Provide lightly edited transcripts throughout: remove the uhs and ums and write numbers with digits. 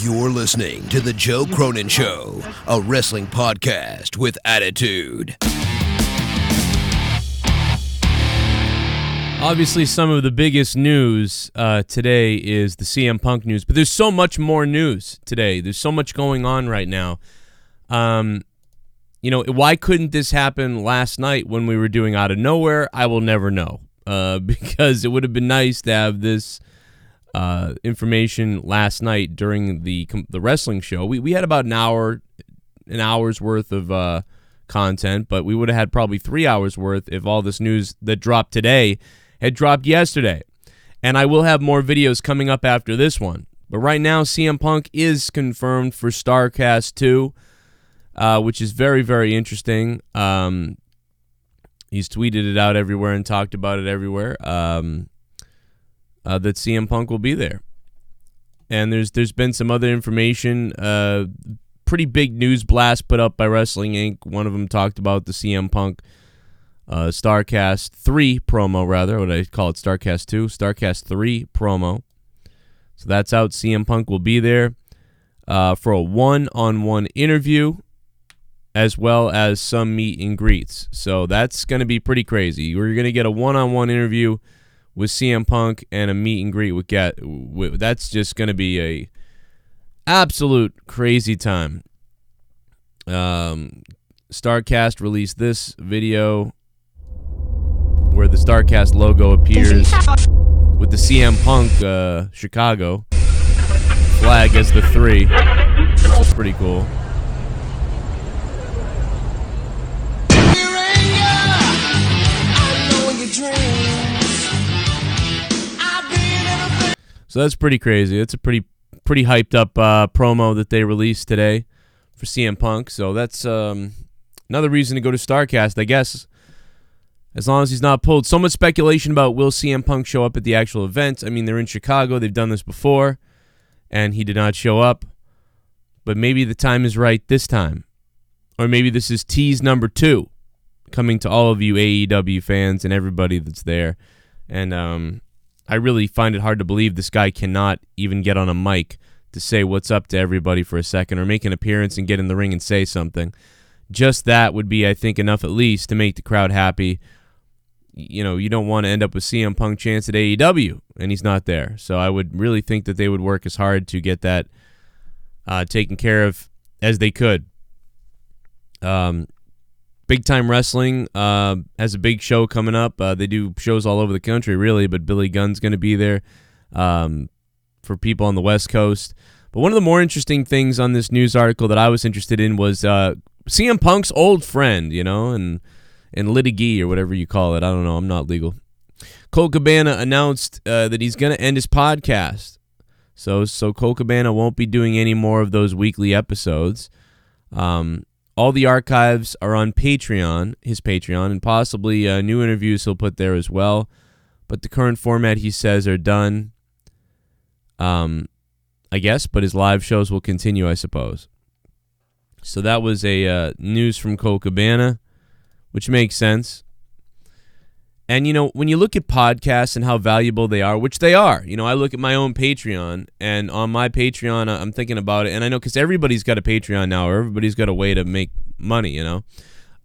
You're listening to The Joe Cronin Show, a wrestling podcast with attitude. Obviously, some of the biggest news today is the CM Punk news, but there's so much more news today. There's so much going on right now. Why couldn't this happen last night when we were doing Out of Nowhere? I will never know, because it would have been nice to have this information last night during the wrestling show. We had about an hour's worth of content, but we would have had probably 3 hours worth if all this news that dropped today had dropped yesterday. And I will have more videos coming up after this one. But right now, CM Punk is confirmed for Starrcast 2, which is very, very interesting. He's tweeted it out everywhere and talked about it everywhere. That CM Punk will be there. And there's been some other information, pretty big news blast put up by Wrestling Inc. One of them talked about the CM Punk Starrcast 3 promo, rather. What I call it, Starrcast 2? Starrcast 3 promo. So that's out. CM Punk will be there for a one-on-one interview, as well as some meet and greets. So that's going to be pretty crazy. You're going to get a one-on-one interview with CM Punk and a meet and greet with that's just going to be a absolute crazy time. Starrcast released this video where the Starrcast logo appears with the CM Punk Chicago flag as the 3, which is pretty cool. So that's pretty crazy. It's a pretty hyped up promo that they released today for CM Punk. So that's another reason to go to Starrcast, I guess, as long as he's not pulled. So much speculation about will CM Punk show up at the actual event. I mean, they're in Chicago. They've done this before, and he did not show up. But maybe the time is right this time. Or maybe this is tease number 2 coming to all of you AEW fans and everybody that's there. And I really find it hard to believe this guy cannot even get on a mic to say what's up to everybody for a second or make an appearance and get in the ring and say something. Just that would be, I think, enough at least to make the crowd happy. You know, you don't want to end up with CM Punk chance at AEW, and he's not there. So I would really think that they would work as hard to get that taken care of as they could. Big Time Wrestling has a big show coming up. They do shows all over the country, really, but Billy Gunn's going to be there for people on the West Coast. But one of the more interesting things on this news article that I was interested in was CM Punk's old friend, and litigee or whatever you call it. I don't know. I'm not legal. Colt Cabana announced that he's going to end his podcast. So Colt Cabana won't be doing any more of those weekly episodes. All the archives are on Patreon, his Patreon, and possibly new interviews he'll put there as well. But the current format, he says, are done, I guess, but his live shows will continue, I suppose. So that was a news from Colt Cabana, which makes sense. And, when you look at podcasts and how valuable they are, which they are, I look at my own Patreon, and on my Patreon, I'm thinking about it, and I know because everybody's got a Patreon now, or everybody's got a way to make money,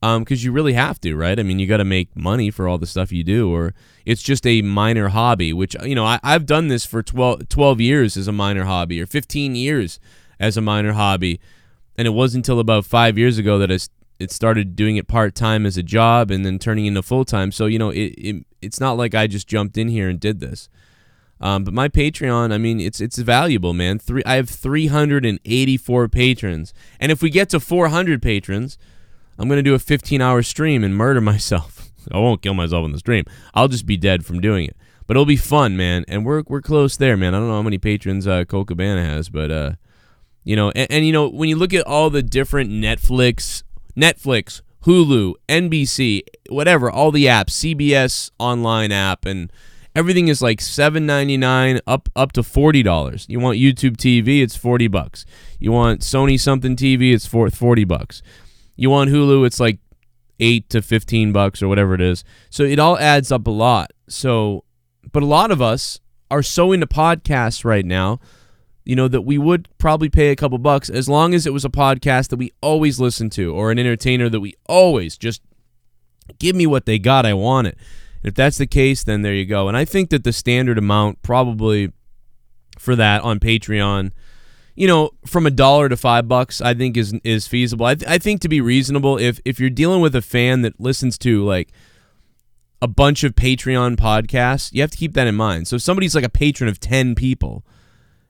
because you really have to, right? I mean, you got to make money for all the stuff you do, or it's just a minor hobby, which, I've done this for 12 years as a minor hobby, or 15 years as a minor hobby, and it wasn't until about 5 years ago that it started doing it part-time as a job and then turning into full-time. So, it's not like I just jumped in here and did this. But my Patreon, I mean, it's valuable, man. I have 384 patrons. And if we get to 400 patrons, I'm going to do a 15-hour stream and murder myself. I won't kill myself on the stream. I'll just be dead from doing it. But it'll be fun, man. And we're close there, man. I don't know how many patrons Colt Cabana has, but, when you look at all the different Netflix, Hulu, NBC, whatever, all the apps, CBS online app, and everything is like $7.99 up to $40. You want YouTube TV, it's $40. You want Sony something TV, it's $40. You want Hulu, it's like $8 to $15 or whatever it is. So it all adds up a lot. So, but a lot of us are so into podcasts right now that we would probably pay a couple bucks as long as it was a podcast that we always listen to or an entertainer that we always just give me what they got. I want it. And if that's the case, then there you go. And I think that the standard amount probably for that on Patreon, from $1 to $5, I think is feasible. I think to be reasonable, if you're dealing with a fan that listens to like a bunch of Patreon podcasts, you have to keep that in mind. So if somebody's like a patron of 10 people,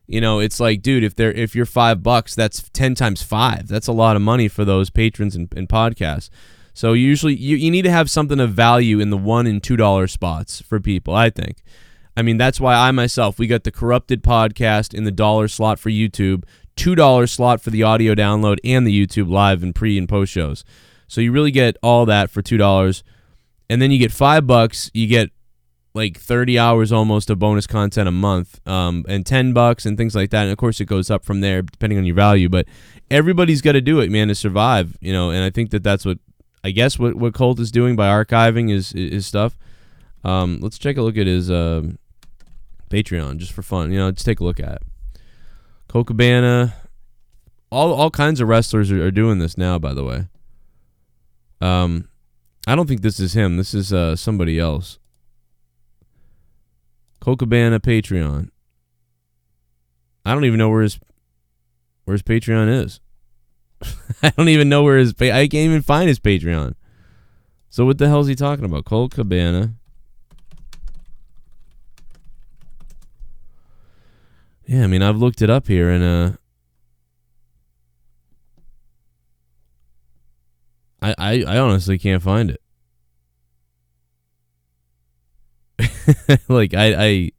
it's like, dude, if you're $5, that's 10 times 5. That's a lot of money for those patrons and podcasts. So usually you need to have something of value in the $1 and $2 spots for people, I think. I mean, that's why we got the Corrupted podcast in the $1 slot for YouTube, $2 slot for the audio download and the YouTube live and pre and post shows. So you really get all that for $2. And then you get $5, you get like 30 hours almost of bonus content a month, and $10 and things like that. And of course it goes up from there depending on your value, but everybody's got to do it, man, to survive, and I think that's what Colt is doing by archiving his stuff. Let's take a look at his Patreon just for fun. Let's take a look at it. Colt Cabana, all kinds of wrestlers are doing this now, by the way. I don't think this is him. This is somebody else. Colt Cabana Patreon. I don't even know where his Patreon is. I don't even know where I can't even find his Patreon. So what the hell is he talking about? Colt Cabana. Yeah, I mean, I've looked it up here, and I honestly can't find it. Like, I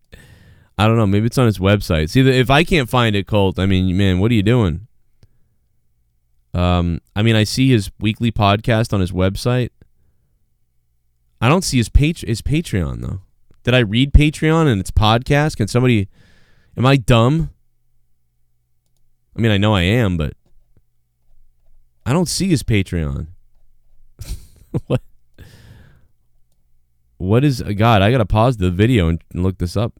don't know. Maybe it's on his website. See, if I can't find it, Colt, I mean, man, what are you doing? I mean, I see his weekly podcast on his website. I don't see his Patreon, though. Did I read Patreon and its podcast? Can somebody... Am I dumb? I mean, I know I am, but I don't see his Patreon. What is... God, I got to pause the video and look this up.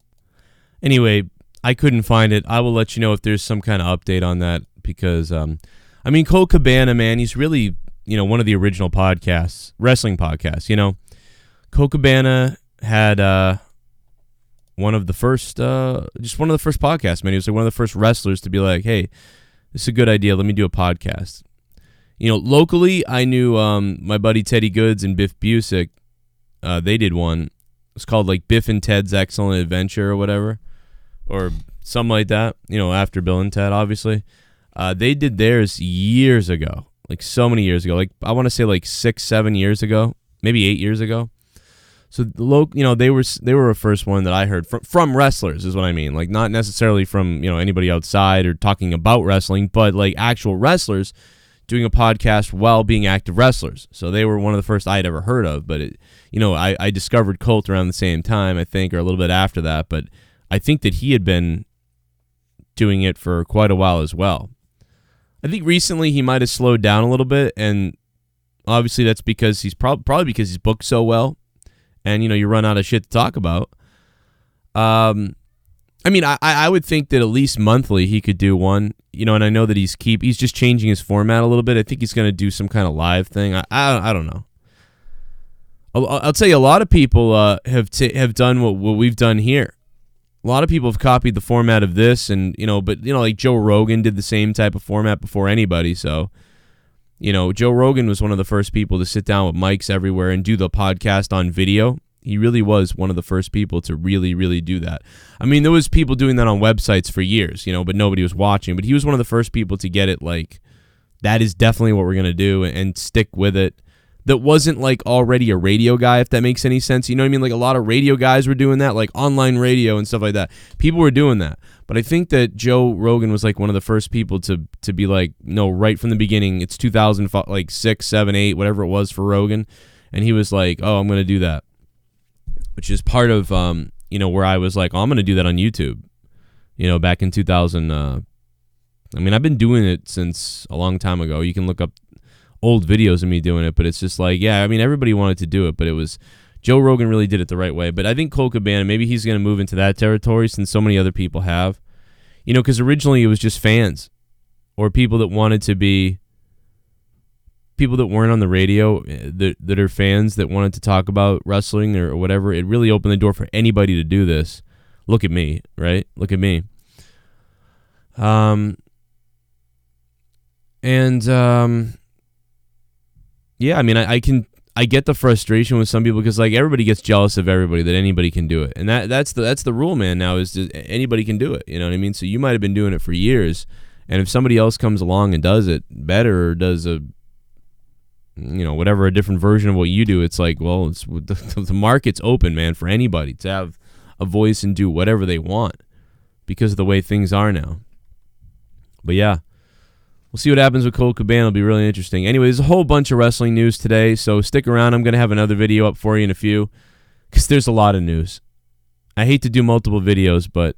Anyway, I couldn't find it. I will let you know if there's some kind of update on that because, I mean, Colt Cabana, man, he's really, one of the original podcasts, wrestling podcasts, Colt Cabana had one of the first podcasts, man. He was like one of the first wrestlers to be like, hey, this is a good idea. Let me do a podcast. Locally, I knew my buddy Teddy Goods and Biff Busick. They did one. It's called like Biff and Ted's Excellent Adventure or whatever, or something like that. After Bill and Ted, obviously. They did theirs years ago, like so many years ago. Like I want to say like 6-7 years ago, maybe 8 years ago. So they were a first one that I heard from wrestlers is what I mean. Like not necessarily from anybody outside or talking about wrestling, but like actual wrestlers doing a podcast while being active wrestlers. So they were one of the first I'd ever heard of. But I discovered Colt around the same time, I think, or a little bit after that. But I think that he had been doing it for quite a while as well. I think recently he might have slowed down a little bit, and obviously that's because he's probably because he's booked so well, and you run out of shit to talk about. I mean, I would think that at least monthly he could do one, and I know that he's just changing his format a little bit. I think he's going to do some kind of live thing. I don't know. I'll tell you, a lot of people have done what we've done here. A lot of people have copied the format of this, and like Joe Rogan did the same type of format before anybody. So, Joe Rogan was one of the first people to sit down with mics everywhere and do the podcast on video. He really was one of the first people to really, really do that. I mean, there was people doing that on websites for years, but nobody was watching. But he was one of the first people to get it like, that is definitely what we're going to do and stick with it. That wasn't like already a radio guy, if that makes any sense. You know what I mean? Like a lot of radio guys were doing that, like online radio and stuff like that. People were doing that. But I think that Joe Rogan was like one of the first people to be like, no, right from the beginning, it's 2005, like 6, 7, 8, whatever it was for Rogan. And he was like, oh, I'm going to do that. Which is part of, where I was like, oh, I'm going to do that on YouTube. Back in 2000. I mean, I've been doing it since a long time ago. You can look up old videos of me doing it, but it's just like, yeah, I mean, everybody wanted to do it, but it was Joe Rogan really did it the right way. But I think Colt Cabana, maybe he's going to move into that territory since so many other people have. You know, because originally it was just fans or people that wanted to be, people that weren't on the radio that are fans that wanted to talk about wrestling or whatever. It really opened the door for anybody to do this. Look at me, right? Look at me. Yeah, I mean, I get the frustration with some people because like everybody gets jealous of everybody that anybody can do it, and that's the rule, man. Now is just, anybody can do it. You know what I mean? So you might have been doing it for years, and if somebody else comes along and does it better or does a, you know, whatever, a different version of what you do, it's like, well, it's the market's open, man, for anybody to have a voice and do whatever they want because of the way things are now. But yeah. We'll see what happens with Colt Cabana. It'll be really interesting. Anyway, there's a whole bunch of wrestling news today, so stick around. I'm going to have another video up for you in a few because there's a lot of news. I hate to do multiple videos, but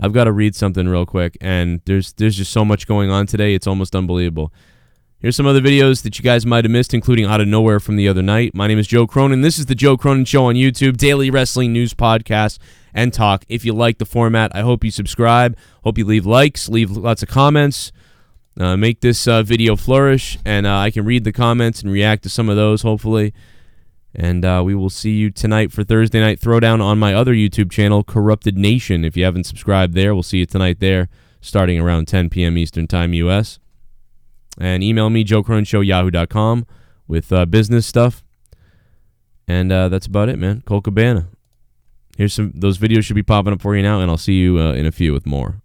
I've got to read something real quick, and there's just so much going on today. It's almost unbelievable. Here's some other videos that you guys might have missed, including Out of Nowhere from the other night. My name is Joe Cronin. This is the Joe Cronin Show on YouTube, daily wrestling news podcast and talk. If you like the format, I hope you subscribe. Hope you leave likes, leave lots of comments. Make this video flourish, and I can read the comments and react to some of those, hopefully. And we will see you tonight for Thursday Night Throwdown on my other YouTube channel, Corrupted Nation. If you haven't subscribed there, we'll see you tonight there, starting around 10 p.m. Eastern Time, U.S. And email me, joecroninshow@yahoo.com, with business stuff. And that's about it, man. Colt Cabana. Here's those videos should be popping up for you now, and I'll see you in a few with more.